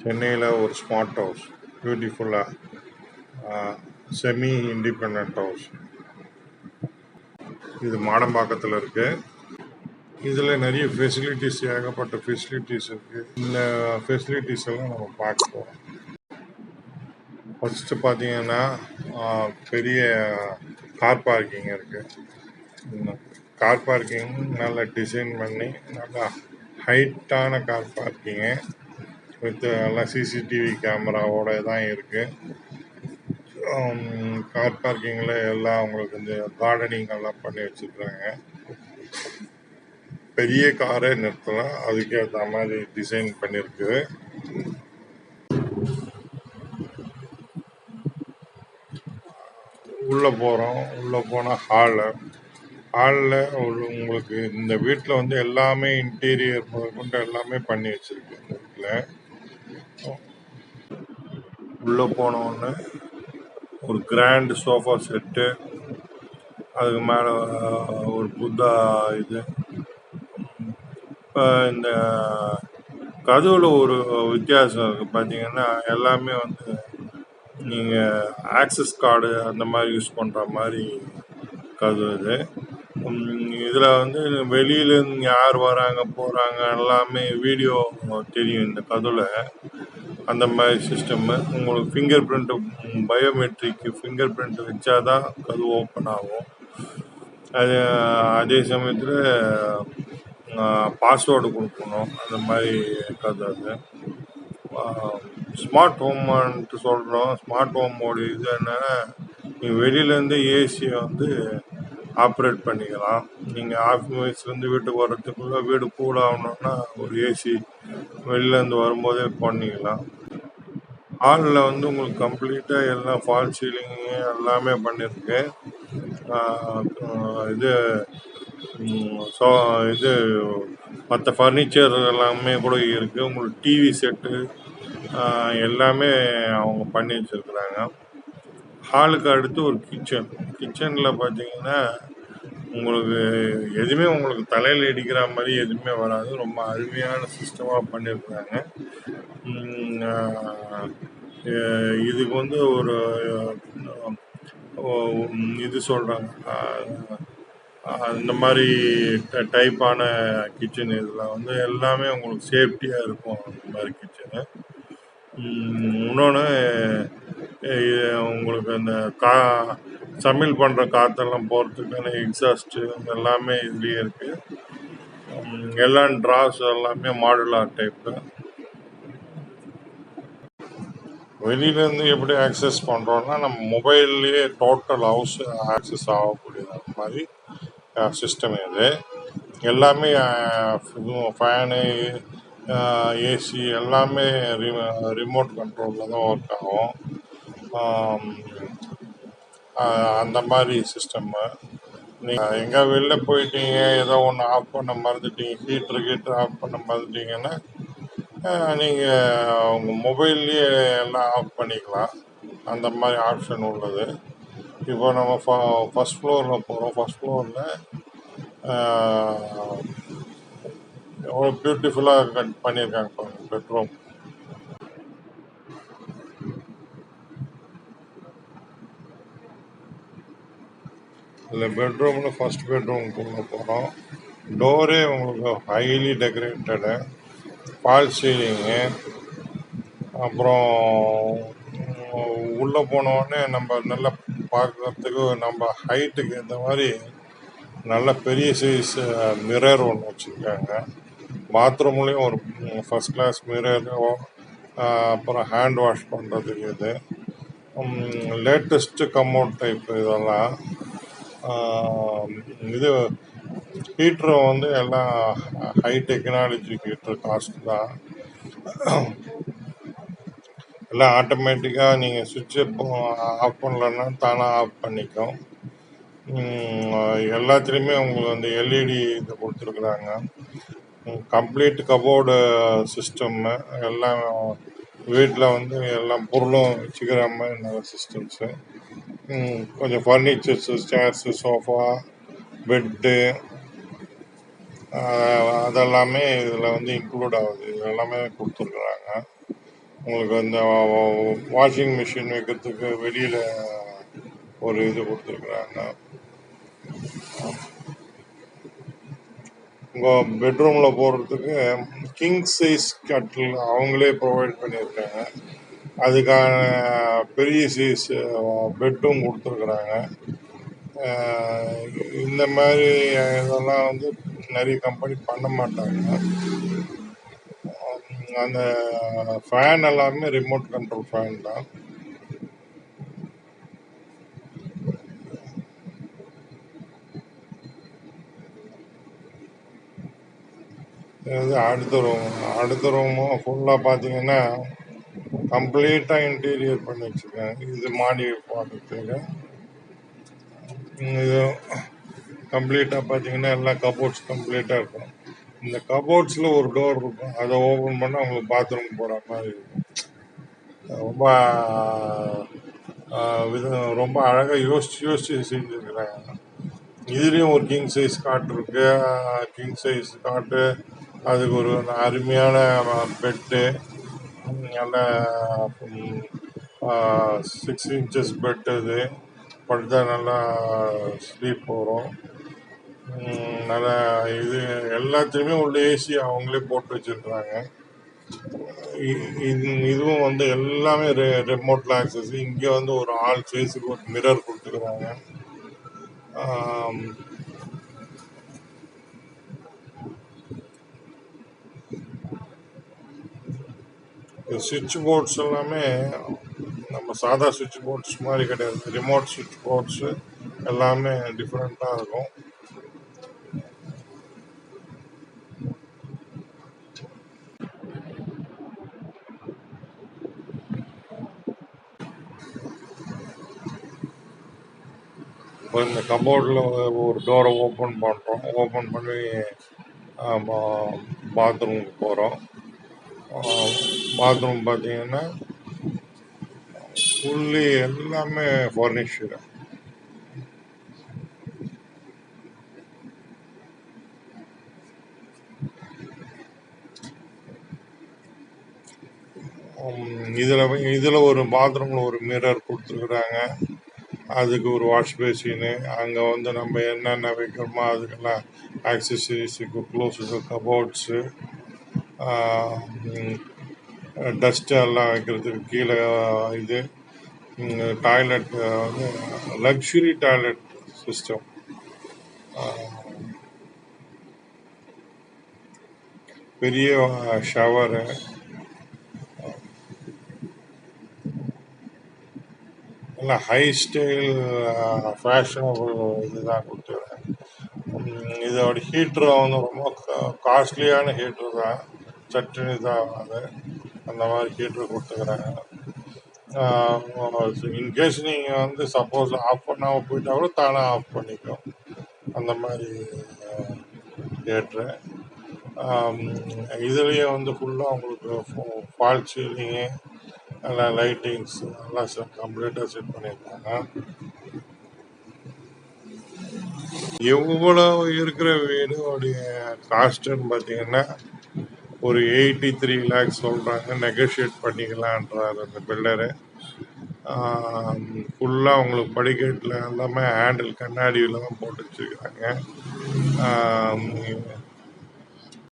சென்னையில் ஒரு smart house, பியூட்டிஃபுல்லாக செமி இண்டிபெண்ட் ஹவுஸ். இது மாடம்பாக்கத்தில் இருக்குது. இதில் நிறைய ஃபெசிலிட்டிஸ், ஏகப்பட்ட ஃபெசிலிட்டிஸ் இருக்குது. இந்த ஃபெசிலிட்டிஸ் எல்லாம் நம்ம பார்க்க போகிறோம். ஃபஸ்ட்டு பார்த்தீங்கன்னா பெரிய கார் பார்க்கிங் இருக்குது. கார் பார்க்கிங் நல்லா டிசைன் பண்ணி நல்லா ஹைட்டான கார் பார்க்கிங்கு வித் எல்லாம் சிசிடிவி கேமராவோட தான் இருக்குது. கார் பார்க்கிங்கில் எல்லாம் உங்களுக்கு இந்த கார்டனிங் எல்லாம் பண்ணி வச்சுருக்காங்க. பெரிய காரே நிறுத்தலாம், அதுக்கேற்ற மாதிரி டிசைன் பண்ணியிருக்குது. உள்ளே போகிறோம். உள்ளே போனால் ஹாலில் உங்களுக்கு இந்த வீட்டில் வந்து எல்லாமே இன்டீரியர் கொண்டு எல்லாமே பண்ணி வச்சுருக்கு. இந்த வீட்டில் உள்ளே போனோடனே ஒரு கிராண்ட் சோஃபா செட்டு, அதுக்கு மேலே ஒரு புத்தா இது. இப்போ இந்த கதவுல ஒரு வித்தியாசம் இருக்குது. பார்த்தீங்கன்னா எல்லாமே வந்து நீங்கள் ஆக்சஸ் கார்டு அந்த மாதிரி யூஸ் பண்ணுற மாதிரி கதவு இது. இதில் வந்து வெளியிலேருந்து யார் வராங்க போகிறாங்க எல்லாமே வீடியோ தெரியும் இந்த கதவுல. அந்த மாதிரி சிஸ்டம்மு. உங்களுக்கு finger print, biometric finger print வச்சா தான் கதவு ஓப்பன் ஆகும். அதே சமயத்தில் பாஸ்வேர்டு கொடுக்கணும். அந்த மாதிரி கதவு அது. ஸ்மார்ட் ஹோம்ன்ட்டு சொல்கிறோம். ஸ்மார்ட் ஹோமோட இது என்னென்னா, நீங்கள் வெளியிலேருந்து ஏசியை வந்து ஆப்ரேட் பண்ணிக்கலாம். நீங்கள் ஆஃபீஸ்லேருந்து வீட்டுக்கு வர்றதுக்குள்ளே வீடு கூல் ஆகணுன்னா ஒரு ஏசி வெளிலேருந்து வரும்போதே பண்ணிக்கலாம். ஹாலில் வந்து உங்களுக்கு கம்ப்ளீட்டாக எல்லாம் ஃபால் சீலிங்கு எல்லாமே பண்ணியிருக்கு. இது மற்ற ஃபர்னிச்சர் எல்லாமே கூட இருக்குது. உங்களுக்கு டிவி செட்டு எல்லாமே அவங்க பண்ணி வச்சுருக்குறாங்க. ஹாலுக்கு அடுத்து ஒரு கிச்சனில் பார்த்தீங்கன்னா உங்களுக்கு எதுவுமே உங்களுக்கு தலையில் இடிக்கிற மாதிரி எதுவுமே வராது. ரொம்ப அருமையான சிஸ்டமாக பண்ணியிருக்கிறாங்க. இதுக்கு வந்து ஒரு இது சொல்கிறாங்க, இந்த மாதிரி டைப்பான கிச்சன். இதில் வந்து எல்லாமே உங்களுக்கு சேஃப்டியாக இருக்கும். அந்த மாதிரி கிச்சனு. இன்னொன்று உங்களுக்கு அந்த சமையல் பண்ணுற காற்றெல்லாம் போகிறதுக்கான எக்ஸாஸ்ட்டு எல்லாமே இதுலேயே இருக்குது. எல்லாம் ட்ராஸ் எல்லாமே மாடுலார் டைப்பு. வெளியிலேருந்து எப்படி ஆக்சஸ் பண்ணுறோன்னா, நம்ம மொபைல்லையே டோட்டல் ஹவுஸ் ஆக்சஸ் ஆகக்கூடியது அந்த மாதிரி சிஸ்டம் இது. எல்லாமே ஃபேனு, ஏசி எல்லாமே ரிமோட் கண்ட்ரோலில் தான் ஒர்க் ஆகும். அந்த மாதிரி சிஸ்டம்மு. நீங்கள் எங்கே வெளில போயிட்டீங்க, ஏதோ ஒன்று ஆஃப் பண்ண மறந்துட்டீங்க, ஹீட்ரு ஆஃப் பண்ண மறந்துட்டீங்கன்னா நீங்கள் உங்கள் மொபைல்லையே எல்லாம் ஆஃப் பண்ணிக்கலாம். அந்த மாதிரி ஆப்ஷன் உள்ளது. இப்போ நம்ம ஃபஸ்ட் ஃப்ளோரில் போகிறோம். ஃபஸ்ட் ஃப்ளோரில் எவ்வளோ பியூட்டிஃபுல்லாக பண்ணியிருக்காங்க பாருங்கள் பெட்ரூம். இந்த பெட்ரூமில் ஃபஸ்ட் பெட்ரூம்குள்ளே போகிறோம். டோரே உங்களுக்கு ஹைலி டெக்கரேட்டடு, ஃபால் சீலிங்கு. அப்புறம் உள்ளே போனோடனே நம்ம நல்லா பார்க்குறதுக்கு நம்ம ஹைட்டுக்கு ஏற்ற மாதிரி நல்ல பெரிய சைஸ் மிரர் ஒன்று வச்சுருக்காங்க. பாத்ரூம்லேயும் ஒரு ஃபஸ்ட் கிளாஸ் மிரர். அப்புறம் ஹேண்ட் வாஷ் பண்ணுறதுக்கு இது லேட்டஸ்ட்டு கமோட் டைப். இதெல்லாம் இது ஹீட்ரு வந்து எல்லாம் ஹை டெக்னாலஜி ஹீட்ரு, காஸ்ட் தான். எல்லாம் ஆட்டோமேட்டிக்காக நீங்கள் சுவிட்சை ஆஃப் பண்ணலன்னா தானாக ஆஃப் பண்ணிக்கும். எல்லாத்துலேயுமே உங்களுக்கு வந்து எல்இடி இதை கொடுத்துருக்குறாங்க. Complete cupboard system. எல்லாம் வீட்டில் வந்து எல்லாம் பொருளும் வச்சுக்கிற மாதிரி நல்ல சிஸ்டம்ஸு. கொஞ்சம் ஃபர்னிச்சர்ஸு, சேர்ஸு, சோஃபா, பெட்டு அதெல்லாமே இதில் வந்து இன்க்ளூட் ஆகுது. இது எல்லாமே கொடுத்துருக்குறாங்க. உங்களுக்கு அந்த வாஷிங் மிஷின் வைக்கிறதுக்கு வெளியில் ஒரு இது கொடுத்துருக்குறாங்க. உங்கள் பெட்ரூமில் போடுறதுக்கு கிங் சைஸ் கட்டில் அவங்களே ப்ரொவைட் பண்ணியிருக்காங்க. அதுக்கான பெரிய சைஸ் பெட்டும் கொடுத்துருக்குறாங்க. இந்த மாதிரி இதெல்லாம் வந்து நிறைய கம்பெனி பண்ண மாட்டாங்க. அந்த ஃபேன் எல்லாமே ரிமோட் கண்ட்ரோல் ஃபேன் தான். இது அடுத்த ரூமும் ஃபுல்லாக பார்த்தீங்கன்னா கம்ப்ளீட்டாக இன்டீரியர் பண்ணி வச்சுருக்காங்க. இது மாடி போடுறதுக்கு. இது கம்ப்ளீட்டாக பார்த்தீங்கன்னா எல்லா கபோர்ட்ஸ் கம்ப்ளீட்டாக இருக்கும். இந்த கபோர்ட்ஸில் ஒரு டோர் இருக்கும். அதை ஓப்பன் பண்ணால் உங்களுக்கு பாத்ரூம் போகிற மாதிரி இருக்கும். ரொம்ப ரொம்ப அழகாக யோசிச்சு செஞ்சுருக்குறாங்க. இதுலேயும் ஒரு கிங் சைஸ் காட் இருக்கு. கிங் சைஸ் காட்டு, அதுக்கு ஒரு அருமையான பெட்டு, நல்ல 6 inches பெட். இது படுத்தா நல்லா ஸ்லீப் வரும். நல்லா இது எல்லாத்துலேயுமே உள்ள ஏசி அவங்களே போட்டு வச்சுருக்குறாங்க. இதுவும் வந்து எல்லாமே ரிமோட்டில் ஆக்சஸ். இங்கே வந்து ஒரு ஆல் ஃபேஸுக்கு ஒரு மிரர் கொடுத்துருக்குறாங்க. சுவிட்ச் போர்ட்ஸ் எல்லாமே நம்ம சாதா சுவிட்ச் போர்ட்ஸ் மாதிரி கிடையாது. ரிமோட் சுவிட்ச் போர்ட்ஸு எல்லாமே டிஃப்ரெண்ட்டாக இருக்கும். இப்போ இந்த கபோர்டில் ஒரு டோரை ஓப்பன் பண்ணுறோம். ஓப்பன் பண்ணி பாத்ரூமுக்கு போகிறோம். பாத்ரூம் பார்த்தீங்கன்னா ஃபுல்லி எல்லாமே ஃபர்னிஷ்டு. இதில் ஒரு பாத்ரூமில் ஒரு மிரர் கொடுத்துருக்குறாங்க. அதுக்கு ஒரு வாஷ் பேசின்னு, அங்கே வந்து நம்ம என்னென்ன வைக்கிறோமோ அதுக்கெல்லாம் ஆக்சசரிஸுக்கு க்ளோஸுக்கு கபோர்ட்ஸு, டஸ்ட்டு எல்லாம் வைக்கிறதுக்கு கீழே இது. டாய்லெட் வந்து லக்ஸுரி டாய்லெட் சிஸ்டம். பெரிய ஷவரு, நல்லா ஹை ஸ்டைல் ஃபேஷனபிள் இதுதான் கொடுத்துருக்காங்க. இதோட ஹீட்ரு வந்து ரொம்ப காஸ்ட்லியான ஹீட்ரு தான். சட்டுன்னு இதாகாது, அந்த மாதிரி ஹீட்ரு கொடுத்துக்கிறாங்க. இன்கேஸ் நீங்கள் வந்து சப்போஸ் ஆஃப் பண்ணாமல் போயிட்டா கூட தானாக ஆஃப் பண்ணிக்கும், அந்த மாதிரி ஹீட்ரு. இதுலேயே வந்து ஃபுல்லாக உங்களுக்கு ஃபால் சீலிங்கு, எல்லாம் லைட்டிங்ஸ் எல்லாம் கம்ப்ளீட்டாக செட் பண்ணியிருக்காங்க. எவ்வளோ இருக்கிற வீடோடைய காஸ்ட்டுன்னு பார்த்தீங்கன்னா ஒரு 83 lakhs சொல்கிறாங்க. நெகோஷியேட் பண்ணிக்கலான்றார் அந்த பில்டரு. ஃபுல்லாக உங்களுக்கு படிக்கட்டில் எல்லாமே ஹேண்டில் கண்ணாடியில் தான் போட்டு வச்சுருக்காங்க.